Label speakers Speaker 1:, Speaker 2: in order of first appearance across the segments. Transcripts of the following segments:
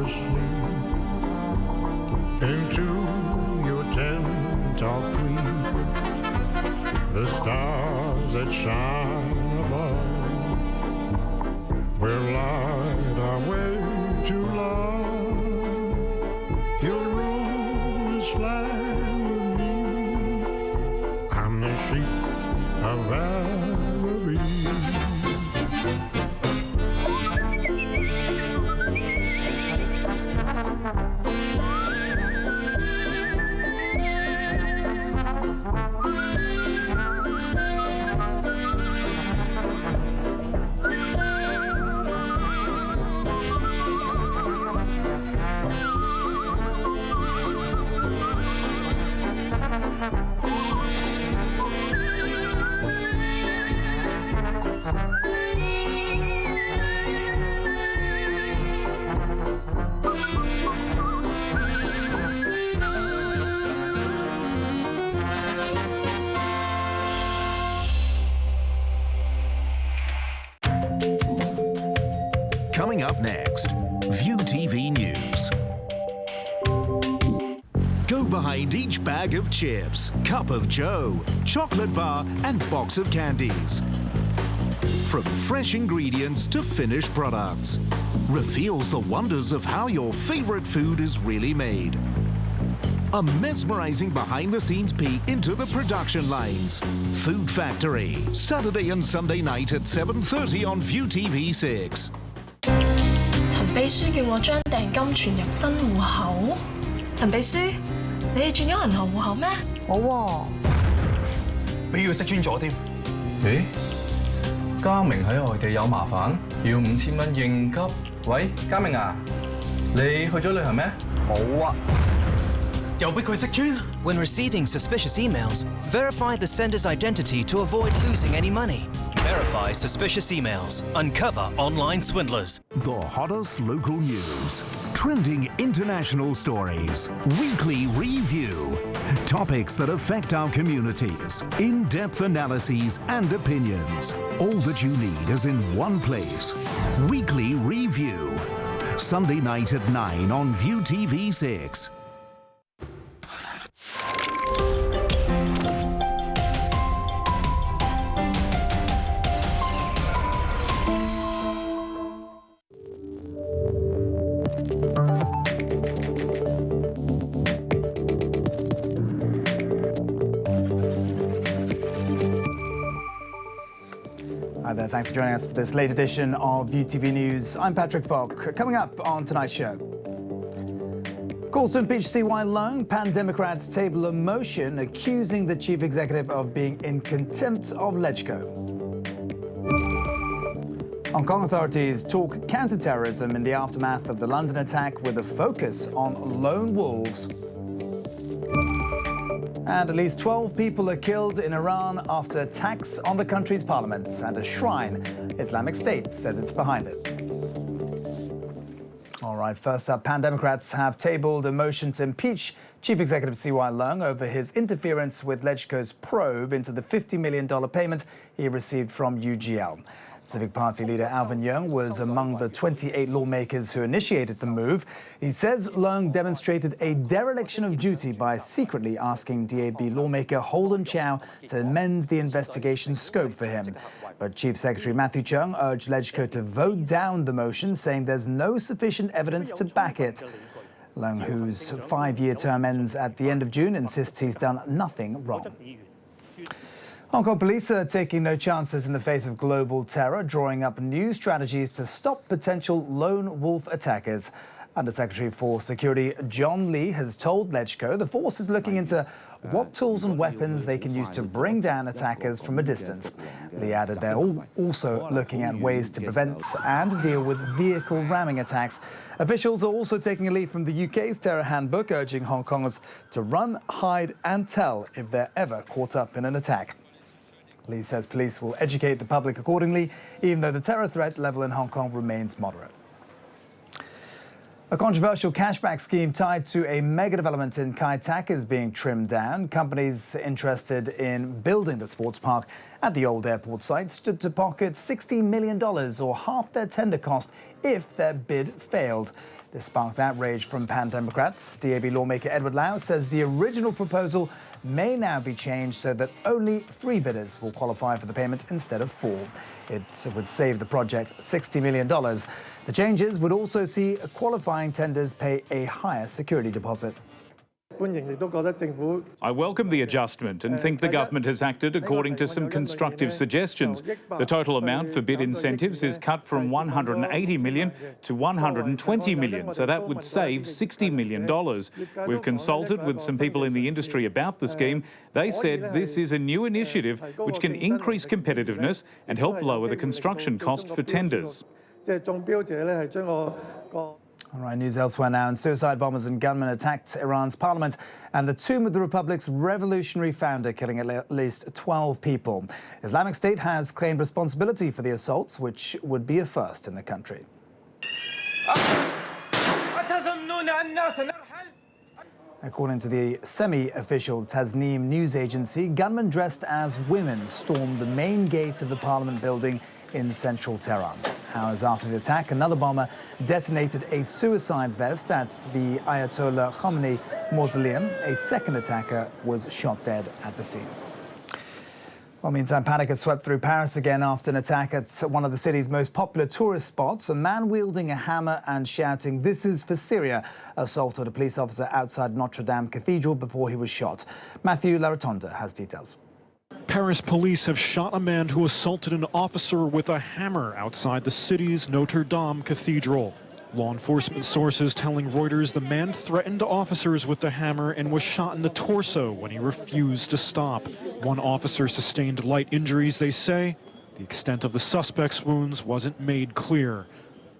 Speaker 1: asleep. Into your tent I'll creep. The stars that shine above will light our way to love. You'll rule this land with me. I'm the sheep of Araby.
Speaker 2: Coming up next, ViuTV News. Go behind each bag of chips, cup of joe, chocolate bar and box of candies. From fresh ingredients to finished products, reveals the wonders of how your favorite food is really made. A mesmerizing behind-the-scenes peek into the production lines. Food Factory, Saturday and Sunday night at 7:30 on ViuTVSix.
Speaker 3: 陳秘書叫我將訂金存入新戶口。陳秘書，你哋轉咗銀行戶口咩？冇喎。
Speaker 4: 俾佢識穿咗添。咦？嘉明喺外地有麻煩，要5000蚊應急。喂，嘉明啊，你去咗旅行咩？冇啊。又俾佢識穿。
Speaker 5: When receiving suspicious emails, verify the sender's identity to avoid losing any money. Verify suspicious emails. Uncover online swindlers.
Speaker 2: The hottest local news, trending international stories, weekly review, topics that affect our communities, in-depth analyses and opinions. All that you need is in one place. Weekly Review. Sunday night at 9 on ViuTV6.
Speaker 6: Hi there, thanks for joining us for this late edition of ViuTV News. I'm Patrick Falk. Coming up on tonight's show. Calls to impeach CY Leung. Pan Democrats table a motion accusing the chief executive of being in contempt of LegCo. Hong Kong authorities talk counter-terrorism in the aftermath of the London attack with a focus on lone wolves. And at least 12 people are killed in Iran after attacks on the country's parliament and a shrine. Islamic State says it's behind it. All right, first up, Pan Democrats have tabled a motion to impeach Chief Executive CY Leung over his interference with LegCo's probe into the $50 million payment he received from UGL. Civic Party leader Alvin Yeung was among the 28 lawmakers who initiated the move. He says Leung demonstrated a dereliction of duty by secretly asking DAB lawmaker Holden Chow to amend the investigation scope for him. But Chief Secretary Matthew Cheung urged LegCo to vote down the motion, saying there's no sufficient evidence to back it. Leung, whose 5-year term ends at the end of June, insists he's done nothing wrong. Hong Kong police are taking no chances in the face of global terror, drawing up new strategies to stop potential lone wolf attackers. Undersecretary for Security John Lee has told LegCo the force is looking into what tools and weapons they can use to bring down attackers from a distance. Lee added they're also looking at ways to prevent and deal with vehicle ramming attacks. Officials are also taking a lead from the UK's terror handbook, urging Hong Kongers to run, hide and tell if they're ever caught up in an attack. Lee says police will educate the public accordingly, even though the terror threat level in Hong Kong remains moderate. A controversial cashback scheme tied to a mega development in Kai Tak is being trimmed down. Companies interested in building the sports park at the old airport site stood to pocket $16 million, or half their tender cost, if their bid failed. This sparked outrage from Pan Democrats. DAB lawmaker Edward Lau says the original proposal may now be changed so that only 3 bidders will qualify for the payment instead of 4. It would save the project $60 million. The changes would also see qualifying tenders pay a higher security deposit.
Speaker 7: I welcome the adjustment and think the government has acted according to some constructive suggestions. The total amount for bid incentives is cut from $180 million to $120 million, so that would save $60 million. We've consulted with some people in the industry about the scheme. They said this is a new initiative which can increase competitiveness and help lower the construction cost for tenders.
Speaker 6: All right, news elsewhere now. And suicide bombers and gunmen attacked Iran's parliament and the tomb of the republic's revolutionary founder, killing at least 12 people. Islamic State has claimed responsibility for the assaults, which would be a first in the country. According to the semi-official Tasnim news agency, gunmen dressed as women stormed the main gate of the parliament building in central Tehran. Hours after the attack, another bomber detonated a suicide vest at the Ayatollah Khomeini mausoleum. A second attacker was shot dead at the scene. Well, meantime, panic has swept through Paris again after an attack at one of the city's most popular tourist spots. A man wielding a hammer and shouting, "This is for Syria," assaulted a police officer outside Notre Dame Cathedral before he was shot. Matthew Laratonda has details.
Speaker 8: Paris police have shot a man who assaulted an officer with a hammer outside the city's Notre Dame Cathedral. Law enforcement sources telling Reuters the man threatened officers with the hammer and was shot in the torso when he refused to stop. One officer sustained light injuries, they say. The extent of the suspect's wounds wasn't made clear.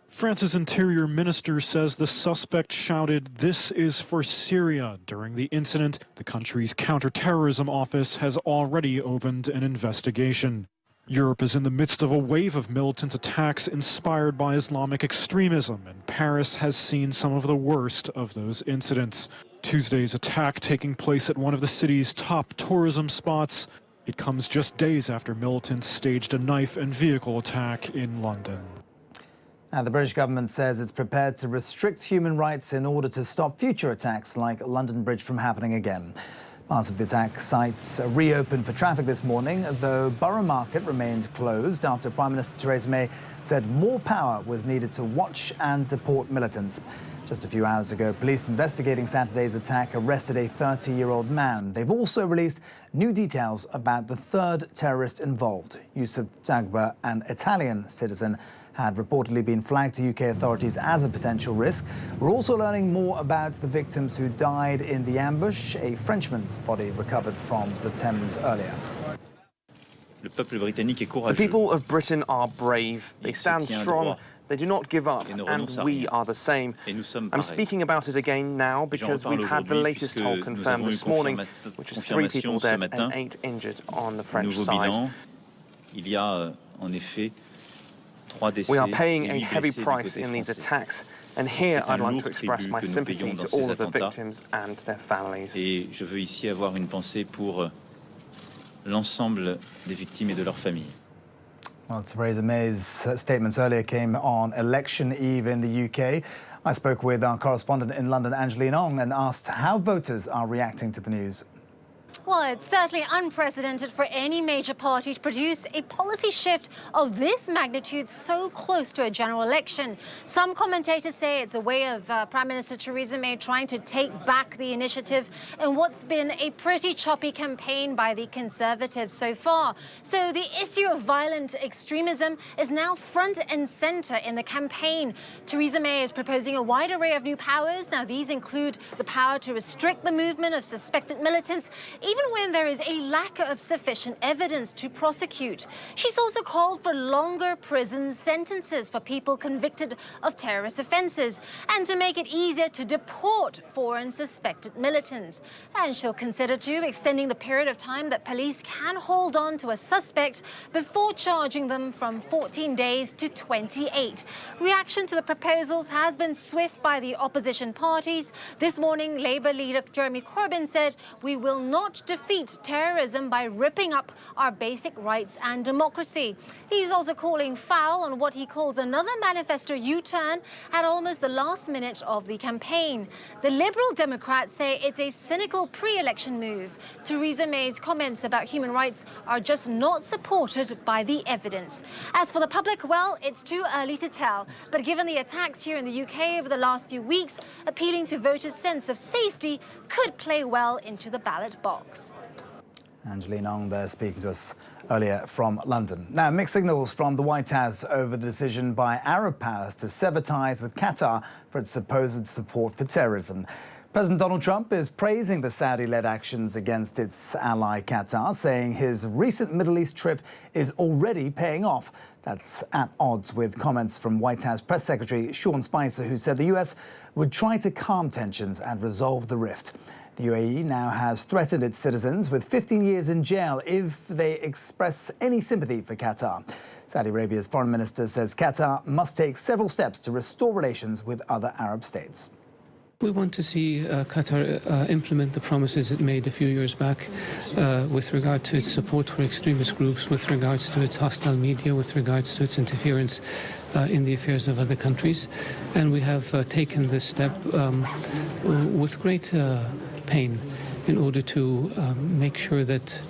Speaker 8: France's interior minister says the suspect shouted, "This is for Syria." During the incident, the country's counterterrorism office has already opened an investigation. Europe is in the midst of a wave of militant attacks inspired by Islamic extremism, and Paris has seen some of the worst of those incidents. Tuesday's attack taking place at one of the city's top tourism spots. It comes just days after militants staged a knife and vehicle attack in London.
Speaker 6: Now, the British government says it's prepared to restrict human rights in order to stop future attacks like London Bridge from happening again. Parts of the attack sites reopened for traffic this morning, though Borough Market remained closed after Prime Minister Theresa May said more power was needed to watch and deport militants. Just a few hours ago, police investigating Saturday's attack arrested a 30-year-old man. They've also released new details about the third terrorist involved. Yusuf Dagba, an Italian citizen, had reportedly been flagged to UK authorities as a potential risk. We're also learning more about the victims who died in the ambush, a Frenchman's body recovered from the Thames earlier.
Speaker 9: The people of Britain are brave. They stand strong. They do not give up, and we are the same. I'm speaking about it again now because we've had the latest toll confirmed this morning, which is 3 people dead and 8 injured on the French side. We are paying a heavy price in these attacks, and here I'd like to express my sympathy to all of the victims and their families.
Speaker 10: Et je veux ici avoir une pensée pour l'ensemble des victimes et de leurs familles.
Speaker 6: Well, Theresa May's statements earlier came on election eve in the UK. I spoke with our correspondent in London, Angeline Ong, and asked how voters are reacting to the news.
Speaker 11: Well, it's certainly unprecedented for any major party to produce a policy shift of this magnitude so close to a general election. Some commentators say it's a way of Prime Minister Theresa May trying to take back the initiative in what's been a pretty choppy campaign by the Conservatives so far. So the issue of violent extremism is now front and centre in the campaign. Theresa May is proposing a wide array of new powers. Now, these include the power to restrict the movement of suspected militants, even even when there is a lack of sufficient evidence to prosecute. She's also called for longer prison sentences for people convicted of terrorist offences and to make it easier to deport foreign suspected militants. And she'll consider, too, extending the period of time that police can hold on to a suspect before charging them from 14 days to 28. Reaction to the proposals has been swift by the opposition parties. This morning, Labour leader Jeremy Corbyn said, "We will not defeat terrorism by ripping up our basic rights and democracy." He's also calling foul on what he calls another manifesto U-turn at almost the last minute of the campaign. The Liberal Democrats say it's a cynical pre-election move. Theresa May's comments about human rights are just not supported by the evidence. As for the public, well, it's too early to tell. But given the attacks here in the UK over the last few weeks, appealing to voters' sense of safety could play well into the ballot box.
Speaker 6: Angeline Ong there speaking to us earlier from London. Now, mixed signals from the White House over the decision by Arab powers to sever ties with Qatar for its supposed support for terrorism. President Donald Trump is praising the Saudi-led actions against its ally Qatar, saying his recent Middle East trip is already paying off. That's at odds with comments from White House Press Secretary Sean Spicer, who said the U.S. would try to calm tensions and resolve the rift. The UAE now has threatened its citizens with 15 years in jail if they express any sympathy for Qatar. Saudi Arabia's foreign minister says Qatar must take several steps to restore relations with other Arab states.
Speaker 12: We want to see Qatar implement the promises it made a few years back with regard to its support for extremist groups, with regards to its hostile media, with regards to its interference in the affairs of other countries. And we have taken this step with great pain in order to make sure that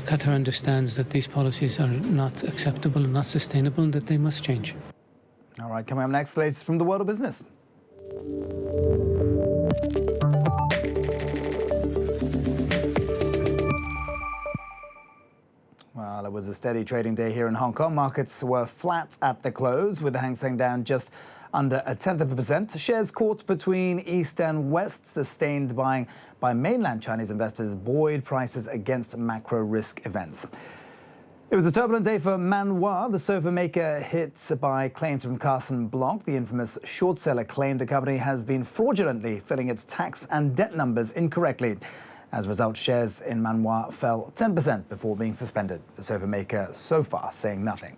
Speaker 12: Qatar understands that these policies are not acceptable and not sustainable and that they must change.
Speaker 6: All right, coming up next, the latest from the world of business. Well, it was a steady trading day here in Hong Kong. Markets were flat at the close, with the Hang Seng down just under 0.1%. Shares caught between east and west, sustained by mainland Chinese investors, buoyed prices against macro risk events. It was a turbulent day for Manhua, the sofa maker hit by claims from Carson Block. The infamous short seller claimed the company has been fraudulently filling its tax and debt numbers incorrectly. As a result, shares in Manhua fell 10% before being suspended. The sofa maker so far saying nothing.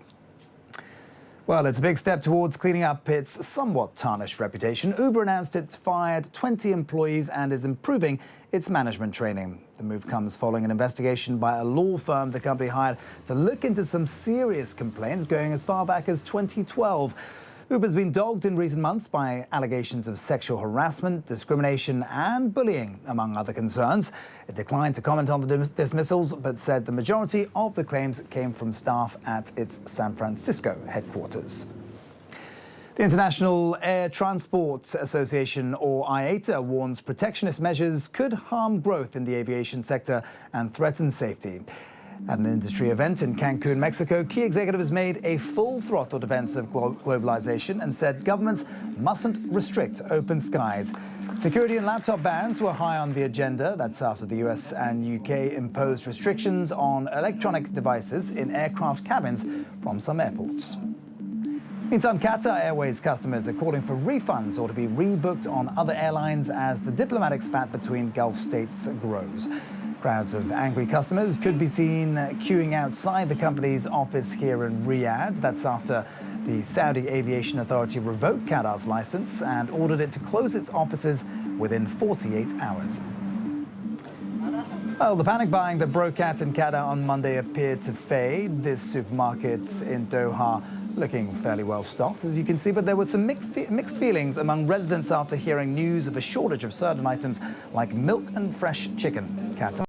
Speaker 6: Well, it's a big step towards cleaning up its somewhat tarnished reputation. Uber announced it fired 20 employees and is improving its management training. The move comes following an investigation by a law firm the company hired to look into some serious complaints going as far back as 2012. Uber's been dogged in recent months by allegations of sexual harassment, discrimination and bullying, among other concerns. It declined to comment on the dismissals, but said the majority of the claims came from staff at its San Francisco headquarters. The International Air Transport Association, or IATA, warns protectionist measures could harm growth in the aviation sector and threaten safety. At an industry event in Cancun, Mexico, key executives made a full-throttle defense of globalization and said governments mustn't restrict open skies. Security and laptop bans were high on the agenda. That's after the US and UK imposed restrictions on electronic devices in aircraft cabins from some airports. Meantime, Qatar Airways customers are calling for refunds or to be rebooked on other airlines as the diplomatic spat between Gulf states grows. Crowds of angry customers could be seen queuing outside the company's office here in Riyadh. That's after the Saudi Aviation Authority revoked Qatar's license and ordered it to close its offices within 48 hours. Well, the panic buying that broke out in Qatar on Monday appeared to fade. This supermarket in Doha looking fairly well stocked, as you can see, but there were some mixed feelings among residents after hearing news of a shortage of certain items like milk and fresh chicken. Qatar